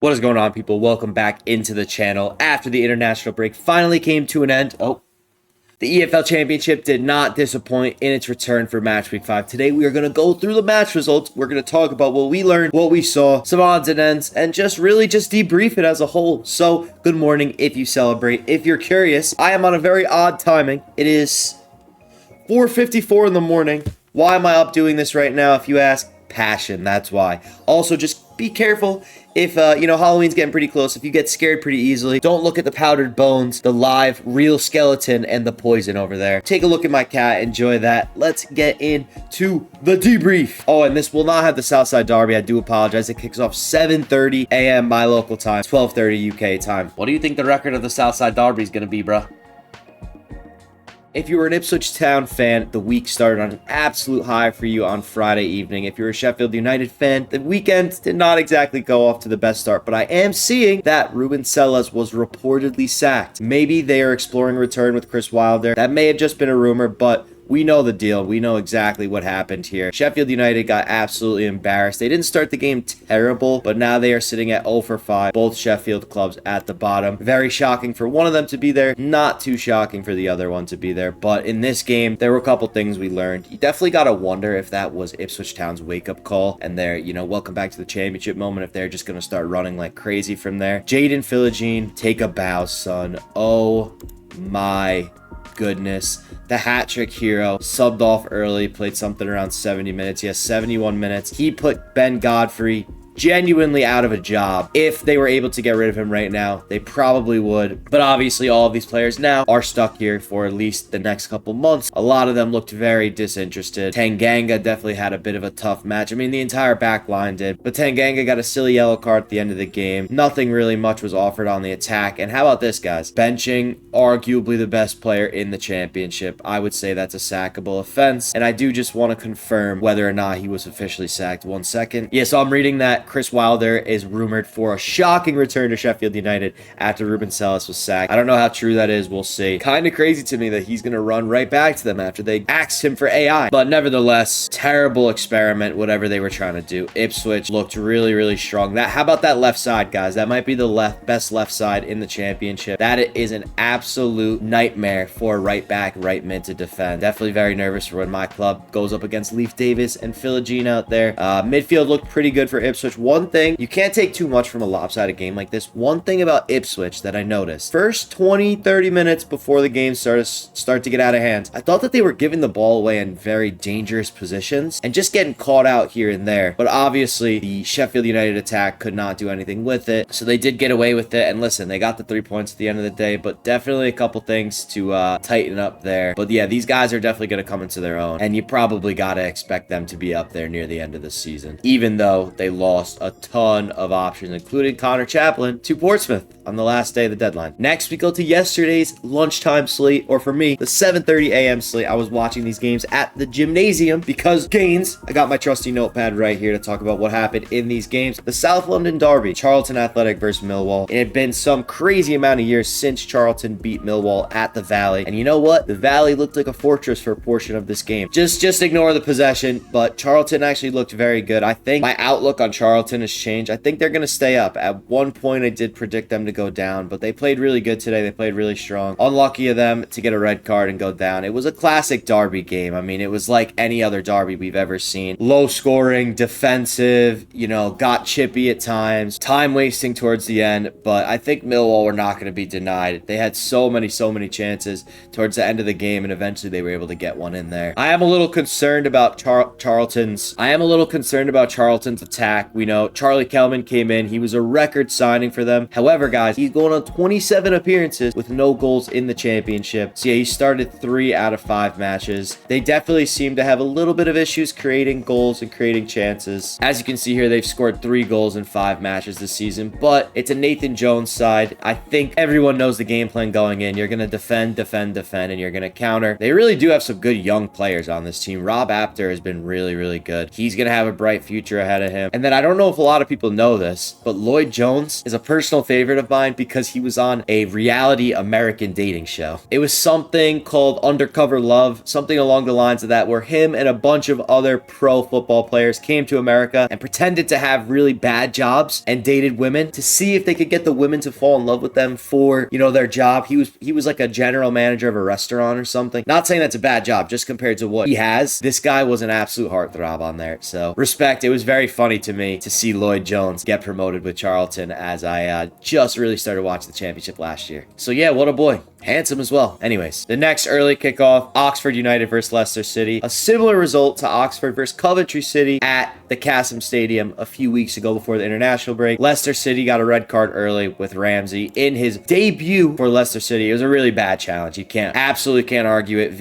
What is going on, people? Welcome back into the channel. After the international break finally came to an end. The EFL Championship did not disappoint in its return for match week 5. Today, we are going to go through the match results. We're going to talk about what we learned, what we saw, some odds and ends, and just debrief it as a whole. So, good morning if you celebrate. If you're curious, I am on a very odd timing. It is 4:54 in the morning. Why am I up doing this right now? If you ask, passion, that's why. Also, just be careful if, Halloween's getting pretty close. If you get scared pretty easily, don't look at the powdered bones, the live, real skeleton, and the poison over there. Take a look at my cat. Enjoy that. Let's get into the debrief. Oh, and this will not have the Southside derby. I do apologize. It kicks off 7:30 a.m. my local time, 12:30 UK time. What do you think the record of the Southside derby is going to be, bruh? If you were an Ipswich Town fan, the week started on an absolute high for you on Friday evening. If you're a Sheffield United fan, the weekend did not exactly go off to the best start, but I am seeing that Ruben Selles was reportedly sacked. Maybe they are exploring a return with Chris Wilder. That may have just been a rumor, but we know the deal. We know exactly what happened here. Sheffield United got absolutely embarrassed. They didn't start the game terrible, but now they are sitting at 0 for 5. Both Sheffield clubs at the bottom. Very shocking for one of them to be there. Not too shocking for the other one to be there. But in this game, there were a couple things we learned. You definitely got to wonder if that was Ipswich Town's wake-up call and their, welcome back to the championship moment, if they're just going to start running like crazy from there. Jaden Philogene, take a bow, son. Oh my goodness. The hat-trick hero subbed off early, played something around 70 minutes. Yes, 71 minutes. He put Ben Godfrey genuinely out of a job. If they were able to get rid of him right now, they probably would. But obviously, all of these players now are stuck here for at least the next couple months. A lot of them looked very disinterested. Tanganga definitely had a bit of a tough match. I mean, the entire back line did. But Tanganga got a silly yellow card at the end of the game. Nothing really much was offered on the attack. And how about this, guys? Benching arguably the best player in the championship. I would say that's a sackable offense. And I do just want to confirm whether or not he was officially sacked. 1 second. Yeah, so I'm reading that Chris Wilder is rumored for a shocking return to Sheffield United after Ruben Selles was sacked. I don't know how true that is. We'll see. Kind of crazy to me that he's going to run right back to them after they axed him for AI. But nevertheless, terrible experiment, whatever they were trying to do. Ipswich looked really, really strong. How about that left side, guys? That might be the best left side in the championship. That is an absolute nightmare for right back, right mid to defend. Definitely very nervous for when my club goes up against Leif Davis and Philogene out there. Midfield looked pretty good for Ipswich. One thing, you can't take too much from a lopsided game like this. One thing about Ipswich that I noticed, first 20-30 minutes before the game start to get out of hand, I thought that they were giving the ball away in very dangerous positions and just getting caught out here and there. But obviously, the Sheffield United attack could not do anything with it, so they did get away with it. And listen, they got the 3 points at the end of the day, but definitely a couple things to tighten up there. But yeah, these guys are definitely going to come into their own, and you probably got to expect them to be up there near the end of the season, even though they lost a ton of options, including Connor Chaplin to Portsmouth on the last day of the deadline. Next, we go to yesterday's lunchtime slate, or for me, the 7:30 a.m. slate. I was watching these games at the gymnasium because gains. I got my trusty notepad right here to talk about what happened in these games. The South London derby, Charlton Athletic versus Millwall. It had been some crazy amount of years since Charlton beat Millwall at the Valley, and you know what? The Valley looked like a fortress for a portion of this game. Just ignore the possession, but Charlton actually looked very good. I think my outlook on Charlton has changed. I think they're going to stay up. At one point, I did predict them to go down, but they played really good today. They played really strong. Unlucky of them to get a red card and go down. It was a classic derby game. I mean, it was like any other derby we've ever seen. Low scoring, defensive, got chippy at times, time wasting towards the end, but I think Millwall were not going to be denied. They had so many chances towards the end of the game, and eventually they were able to get one in there. I am a little concerned about Charlton's attack. We know Charlie Kelman came in. He was a record signing for them. However, guys, he's going on 27 appearances with no goals in the championship. So yeah, he started 3 out of 5 matches. They definitely seem to have a little bit of issues creating goals and creating chances. As you can see here, they've scored 3 goals in 5 matches this season, but it's a Nathan Jones side. I think everyone knows the game plan going in. You're going to defend, and you're going to counter. They really do have some good young players on this team. Rob Apter has been really, really good. He's going to have a bright future ahead of him. And then I don't don't know if a lot of people know this, but Lloyd Jones is a personal favorite of mine because he was on a reality American dating show. It was something called Undercover Love, something along the lines of that, where him and a bunch of other pro football players came to America and pretended to have really bad jobs and dated women to see if they could get the women to fall in love with them for, their job. He was like a general manager of a restaurant or something. Not saying that's a bad job, just compared to what he has. This guy was an absolute heartthrob on there. So respect. It was very funny to me to see Lloyd Jones get promoted with Charlton, as I just really started watching the championship last year. So yeah, what a boy. Handsome as well. Anyways, the next early kickoff, Oxford United versus Leicester City. A similar result to Oxford versus Coventry City at the Cassim Stadium a few weeks ago before the international break. Leicester City got a red card early with Ramsey in his debut for Leicester City. It was a really bad challenge. You absolutely can't argue it.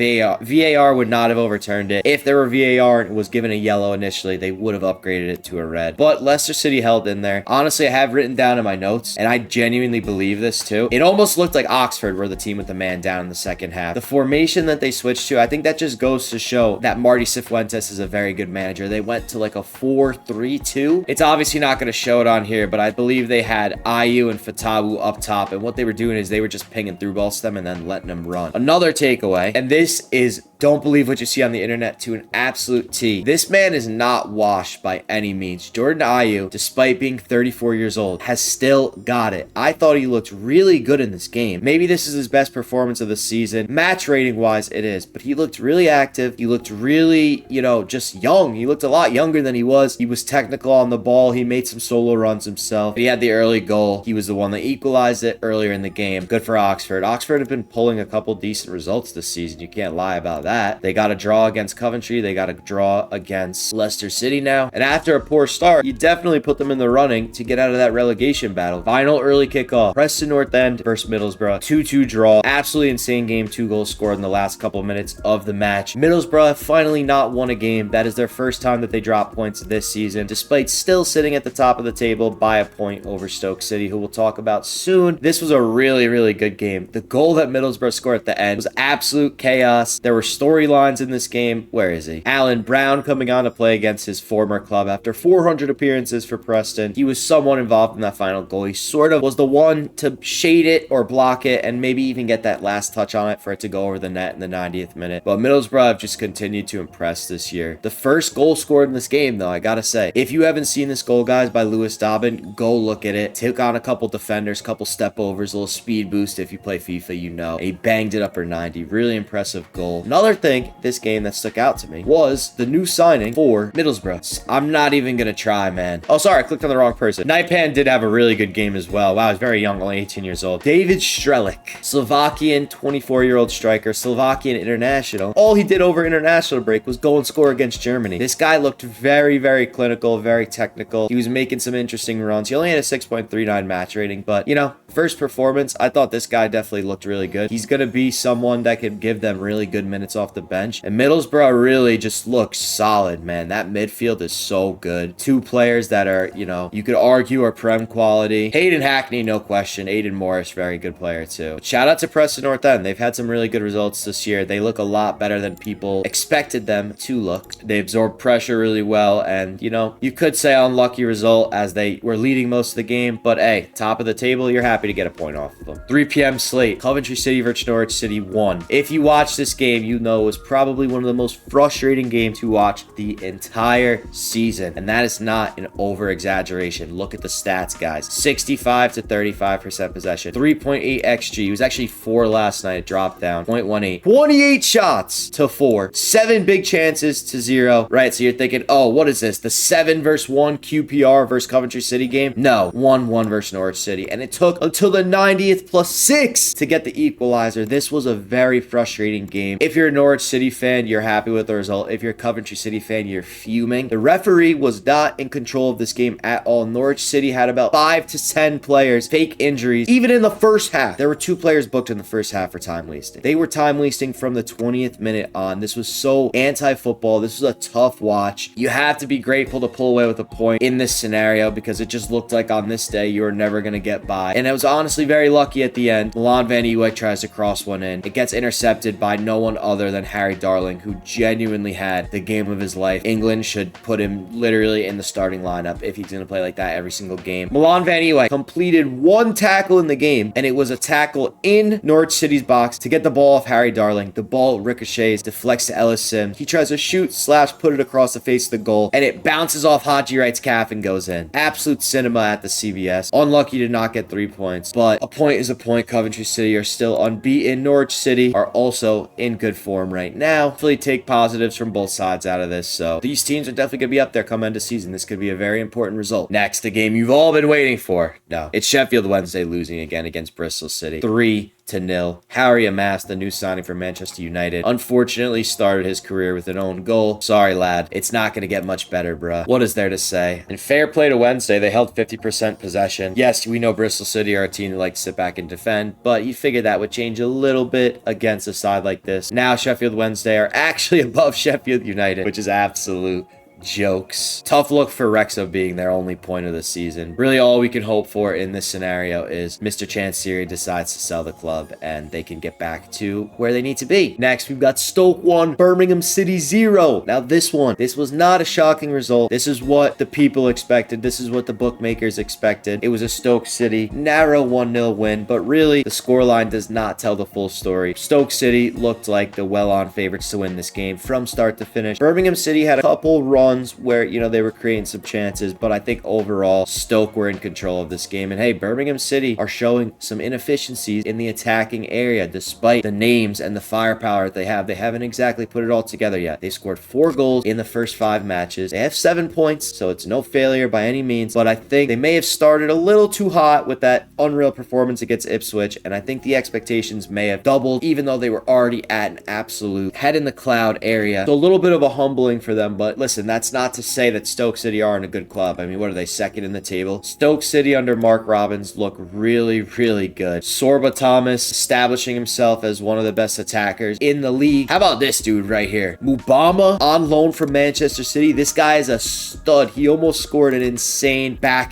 VAR would not have overturned it. If there were VAR and it was given a yellow initially, they would have upgraded it to a red. But Leicester City held in there. Honestly, I have written down in my notes, and I genuinely believe this too. It almost looked like Oxford were the team with the man down in the second half. The formation that they switched to, I think that just goes to show that Marty Cifuentes is a very good manager. They went to like a 4-3-2. It's obviously not going to show it on here, but I believe they had Ayew and Fatawu up top, and what they were doing is they were just pinging through balls to them and then letting them run. Another takeaway, and this is don't believe what you see on the internet to an absolute T. This man is not washed by any means. Jordan Ayew, despite being 34 years old, has still got it. I thought he looked really good in this game. Maybe this is his best performance of the season. Match rating wise, it is, but he looked really active. He looked really, just young. He looked a lot younger than he was. He was technical on the ball. He made some solo runs himself. He had the early goal. He was the one that equalized it earlier in the game. Good for Oxford. Oxford have been pulling a couple decent results this season. You can't lie about that. They got a draw against Coventry. They got a draw against Leicester City now. And after a poor start, you definitely put them in the running to get out of that relegation battle. Final early kickoff. Preston North End versus Middlesbrough. 2-2 draw. Absolutely insane game. 2 goals scored in the last couple minutes of the match. Middlesbrough finally not won a game. That is their first time that they drop points this season, despite still sitting at the top of the table by a point over Stoke City, who we'll talk about soon. This was a really, really good game. The goal that Middlesbrough scored at the end was absolute chaos. There were storylines in this game. Where is he? Alan Brown coming on to play against his former club after 400 appearances for Preston. He was somewhat involved in that final goal. He sort of was the one to shade it or block it and maybe even get that last touch on it for it to go over the net in the 90th minute. But Middlesbrough have just continued to impress this year. The first goal scored in this game, though, I gotta say, if you haven't seen this goal, guys, by Lewis Dobbin, go look at it. Took on a couple defenders, couple step overs, a little speed boost. If you play FIFA, he banged it upper 90. Really impressive goal. Another thing this game that stuck out to me was the new signing for Middlesbrough. I'm not even gonna try, man. Oh, sorry, I clicked on the wrong person. Naipan did have a really good game as well. Wow, he's very young, only 18 years old. David Strelic, Slovakian 24-year-old striker, Slovakian international. All he did over international break was go and score against Germany. This guy looked very, very clinical, very technical. He was making some interesting runs. He only had a 6.39 match rating, but, first performance, I thought this guy definitely looked really good. He's gonna be someone that can give them really good minutes off the bench. And Middlesbrough really just looks solid, man. That midfield is so good. 2 players that are, you could argue are Prem quality. Hayden Hackney, no question. Aiden Morris, very good player too. But shout out to Preston North End. They've had some really good results this year. They look a lot better than people expected them to look. They absorb pressure really well, and you could say unlucky result as they were leading most of the game, but hey, top of the table, you're happy to get a point off of them. 3 p.m. slate. Coventry City versus Norwich City 1. If you watch this game, it was probably one of the most frustrating games to watch the entire season, and that is not an over exaggeration. Look at the stats, guys. 65 to 35% possession, 3.8 xg. He was actually 4 last night. It dropped down 0.18. 28 shots to 4, 7 big chances to 0. Right, so you're thinking, oh, what is this, the 7 versus 1 QPR versus Coventry City game? No, 1-1 versus Norwich City, and it took until the 90th plus 6 to get the equalizer. This was a very frustrating game. If you're a Norwich City fan, you're happy with the result. If you're a Coventry City fan, you're fuming. The referee was not in control of this game at all. Norwich City had about 5 to 10 players fake injuries. Even in the first half, there were 2 players booked in the first half for time wasting. They were time wasting from the 20th minute on. This was so anti-football. This was a tough watch. You have to be grateful to pull away with a point in this scenario because it just looked like on this day you were never going to get by. And it was honestly very lucky at the end. Milan Van Ewijk tries to cross one in. It gets intercepted by no one other than Harry Darling, who genuinely had the game of his life. England should put him literally in the starting lineup if he's going to play like that every single game. Milan Van Ewijk completed one tackle in the game, and it was a tackle in Norwich City's box to get the ball off Harry Darling. The ball ricochets, deflects to Ellis Sim. He tries to shoot, slash, put it across the face of the goal, and it bounces off Haji Wright's calf and goes in. Absolute cinema at the CBS. Unlucky to not get 3 points, but a point is a point. Coventry City are still unbeaten. Norwich City are also in good form right now. Hopefully take positives from both sides out of this. So these teams are definitely going to be up there come end of season. This could be a very important result. Next, the game you've all been waiting for. No, it's Sheffield Wednesday losing again against Bristol City. 3-0. Harry Amass, the new signing for Manchester United, unfortunately started his career with an own goal. Sorry, lad. It's not going to get much better, bruh. What is there to say? And fair play to Wednesday. They held 50% possession. Yes, we know Bristol City are a team that likes to sit back and defend, but you figure that would change a little bit against a side like this. Now Sheffield Wednesday are actually above Sheffield United, which is absolute jokes. Tough look for Wrexham being their only point of the season. Really all we can hope for in this scenario is Mr. Chansiri decides to sell the club and they can get back to where they need to be. Next, we've got Stoke 1, Birmingham City 0. Now this was not a shocking result. This is what the people expected. This is what the bookmakers expected. It was a Stoke City narrow 1-0 win, but really the scoreline does not tell the full story. Stoke City looked like the well-on favorites to win this game from start to finish. Birmingham City had a couple runs where, you know, they were creating some chances, but I think overall Stoke were in control of this game. And hey, Birmingham City are showing some inefficiencies in the attacking area despite the names and the firepower that they have. They haven't exactly put it all together yet. They scored 4 goals in the first 5 matches. They have 7 points, so it's no failure by any means, but I think they may have started a little too hot with that unreal performance against Ipswich, and I think the expectations may have doubled even though they were already at an absolute head in the cloud area. So a little bit of a humbling for them, but listen, that's not to say that Stoke City aren't a good club. I mean, what are they, second in the table? Stoke City under Mark Robins look really, really good. Sorba Thomas establishing himself as one of the best attackers in the league. How about this dude right here? Mubama on loan from Manchester City. This guy is a stud. He almost scored an insane back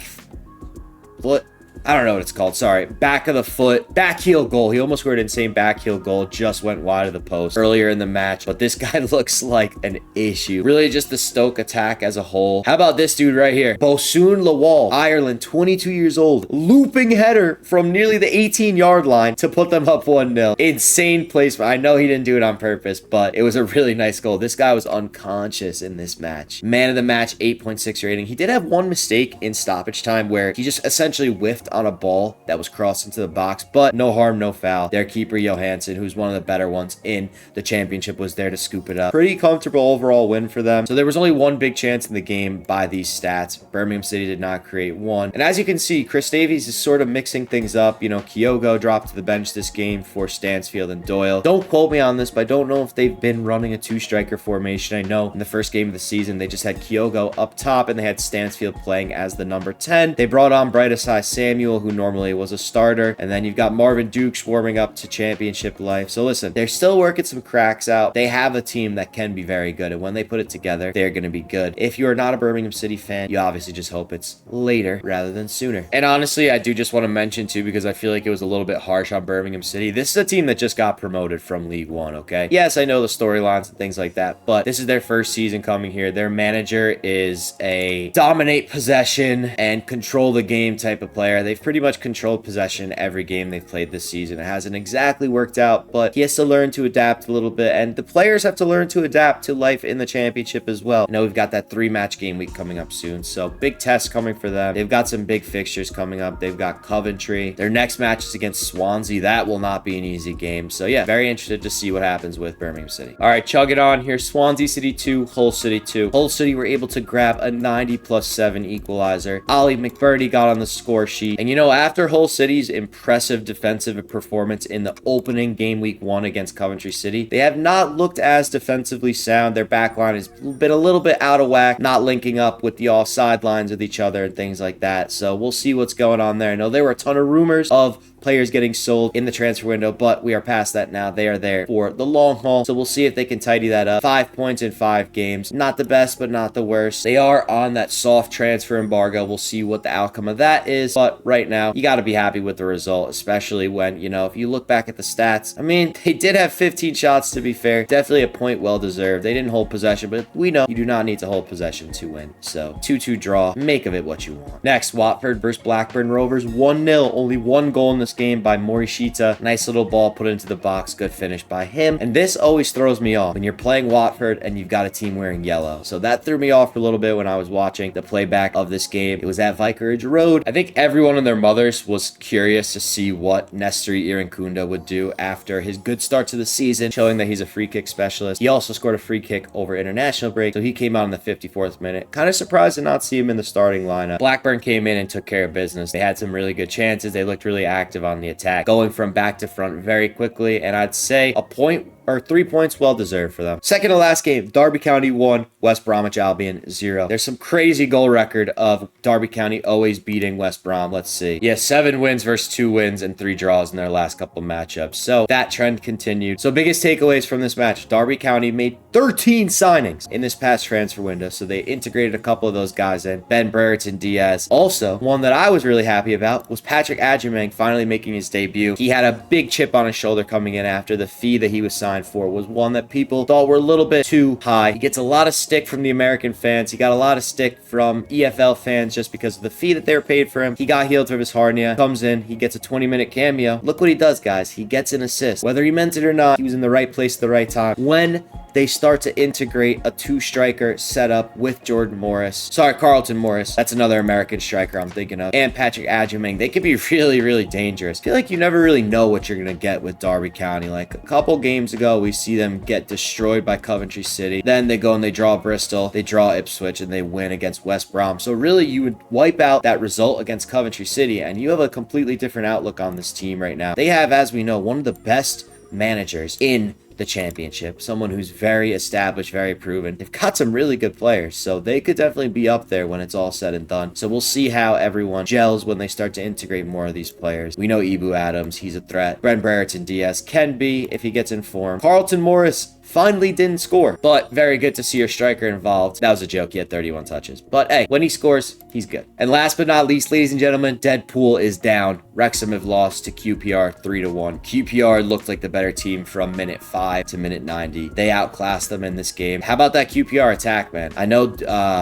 foot. I don't know what it's called. Sorry. Back of the foot. Back heel goal. He almost scored an insane back heel goal. Just went wide of the post earlier in the match. But this guy looks like an issue. Really just the Stoke attack as a whole. How about this dude right here? Bosun Lawal, Ireland, 22 years old. Looping header from nearly the 18-yard line to put them up 1-0. Insane placement. I know he didn't do it on purpose, but it was a really nice goal. This guy was unconscious in this match. Man of the match, 8.6 rating. He did have one mistake in stoppage time where he just essentially whiffed on a ball that was crossed into the box, but no harm, no foul. Their keeper, Johansson, who's one of the better ones in the championship, was there to scoop it up. Pretty comfortable overall win for them. So there was only one big chance in the game by these stats. Birmingham City did not create one. And as you can see, Chris Davies is sort of mixing things up. You know, Kyogo dropped to the bench this game for Stansfield and Doyle. Don't quote me on this, but I don't know if they've been running a 2-striker formation. I know in the first game of the season, they just had Kyogo up top and they had Stansfield playing as the number 10. They brought on Brightasai Samuel, who normally was a starter, and then you've got Marvin Dukes warming up to championship life. So listen, they're still working some cracks out. They have a team that can be very good, and when they put it together, they're going to be good. If you're not a Birmingham City fan, you obviously just hope it's later rather than sooner. And honestly, I do just want to mention too, because I feel like it was a little bit harsh on Birmingham City. This is a team that just got promoted from League One, okay? Yes, I know the storylines and things like that, but this is their first season coming here. Their manager is a dominate possession and control the game type of player. They've pretty much controlled possession every game they've played this season. It hasn't exactly worked out, but he has to learn to adapt a little bit, and the players have to learn to adapt to life in the championship as well. I know we've got that 3-match game week coming up soon, so big tests coming for them. They've got some big fixtures coming up. They've got Coventry. Their next match is against Swansea. That will not be an easy game. So yeah, very interested to see what happens with Birmingham City. All right, chug it on here. Swansea City 2, Hull City 2. Hull City were able to grab a 90+7 equalizer. Ollie McBurney got on the score sheet. And, you know, after Hull City's impressive defensive performance in the opening game week 1 against Coventry City, they have not looked as defensively sound. Their back line has been a little bit out of whack, not linking up with the offside lines with each other and things like that. So we'll see what's going on there. I know there were a ton of rumors of players getting sold in the transfer window, but we are past that now. They are there for the long haul, so we'll see if they can tidy that up. 5 points in 5 games. Not the best, but not the worst. They are on that soft transfer embargo. We'll see what the outcome of that is, but right now, you got to be happy with the result, especially when, you know, if you look back at the stats, I mean, they did have 15 shots, to be fair. Definitely a point well deserved. They didn't hold possession, but we know you do not need to hold possession to win. So 2-2 draw. Make of it what you want. Next, Watford versus Blackburn Rovers. 1-0. Only 1 goal in this game by Morishita. Nice little ball put into the box. Good finish by him. And this always throws me off when you're playing Watford and you've got a team wearing yellow. So that threw me off for a little bit when I was watching the playback of this game. It was at Vicarage Road. I think everyone and their mothers was curious to see what Nestri Irankunda would do after his good start to the season, showing that he's a free kick specialist. He also scored a free kick over international break, so he came out in the 54th minute. Kind of surprised to not see him in the starting lineup. Blackburn came in and took care of business. They had some really good chances. They looked really active on the attack, going from back to front very quickly, and I'd say a point or 3 points well deserved for them. Second to last game, Derby County 1, West Bromwich Albion 0. There's some crazy goal record of Derby County always beating West Brom. Let's see. Yeah, 7 wins versus 2 wins and 3 draws in their last couple of matchups. So that trend continued. So biggest takeaways from this match, Derby County made 13 signings in this past transfer window. So they integrated a couple of those guys in. Ben Brereton Diaz. Also, one that I was really happy about was Patrick Adjumang finally making his debut. He had a big chip on his shoulder coming in after the fee that he was signed for was one that people thought were a little bit too high. He gets a lot of stick from the American fans. He got a lot of stick from EFL fans just because of the fee that they were paid for him. He got healed from his hernia, comes in, he gets a 20-minute cameo. Look what he does, guys. He gets an assist. Whether he meant it or not, he was in the right place at the right time. When they start to integrate a 2-striker setup with Carlton Morris. That's another American striker I'm thinking of. And Patrick Adjumang. They could be really, really dangerous. I feel like you never really know what you're going to get with Derby County. Like a couple games ago, we see them get destroyed by Coventry City. Then they go and they draw Bristol. They draw Ipswich and they win against West Brom. So really, you would wipe out that result against Coventry City and you have a completely different outlook on this team right now. They have, as we know, one of the best managers in the championship, someone who's very established, very proven. They've got some really good players, so they could definitely be up there when it's all said and done. So we'll see how everyone gels when they start to integrate more of these players. We know Ibu Adams, he's a threat. Ben Brereton Diaz can be if he gets in form. Carlton Morris finally didn't score, but very good to see your striker involved. That was a joke. He had 31 touches. But hey, when he scores, he's good. And last but not least, ladies and gentlemen, Deadpool is down. Wrexham have lost to QPR 3-1. QPR looked like the better team from minute 5 to minute 90. They outclassed them in this game. How about that QPR attack, man? I know,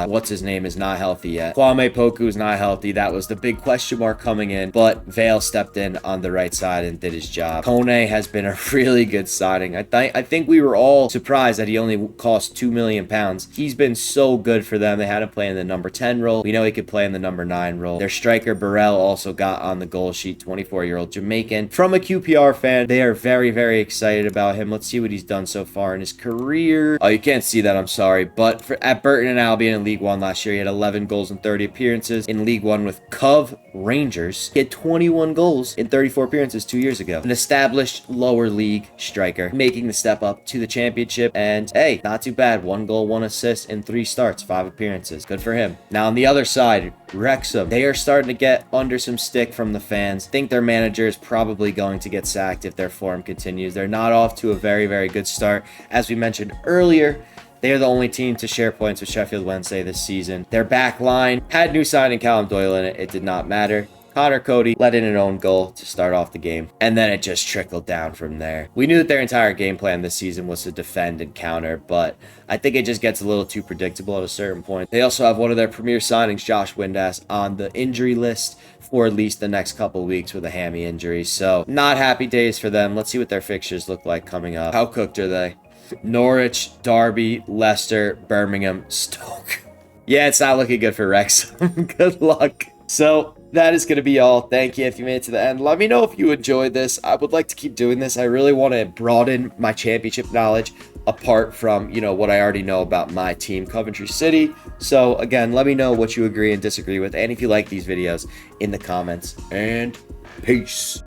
what's his name is not healthy yet. Kwame Poku is not healthy. That was the big question mark coming in, but Vale stepped in on the right side and did his job. Kone has been a really good signing. I think we were all surprised that he only cost £2 million. He's been so good for them. They had him play in the number 10 role. We know he could play in the number 9 role. Their striker Burrell also got on the goal sheet, 24-year-old Jamaican. From a QPR fan, they are very, very excited about him. Let's see what he's done so far in his career. Oh, you can't see that, I'm sorry. But at Burton and Albion in League One last year, he had 11 goals and 30 appearances. In League One with Cov Rangers, he had 21 goals in 34 appearances 2 years ago. An established lower league striker, making the step up to the championship. And hey, not too bad. 1 goal, 1 assist in 3 starts, 5 appearances. Good for him. Now on the other side, Wrexham. They are starting to get under some stick from the fans. Think their manager is probably going to get sacked if their form continues. They're not off to a very, very good start. As we mentioned earlier, they are the only team to share points with Sheffield Wednesday this season. Their back line had new signing Callum Doyle in it. It did not matter. Connor Cody let in an own goal to start off the game, and then it just trickled down from there. We knew that their entire game plan this season was to defend and counter, but I think it just gets a little too predictable at a certain point. They also have one of their premier signings, Josh Windass, on the injury list for at least the next couple weeks with a hammy injury, so not happy days for them. Let's see what their fixtures look like coming up. How cooked are they? Norwich, Derby, Leicester, Birmingham, Stoke. Yeah, it's not looking good for Wrexham. Good luck. So that is going to be all. Thank you if you made it to the end. Let me know if you enjoyed this. I would like to keep doing this. I really want to broaden my championship knowledge apart from, what I already know about my team, Coventry City. So again, let me know what you agree and disagree with, and if you like these videos in the comments. And peace.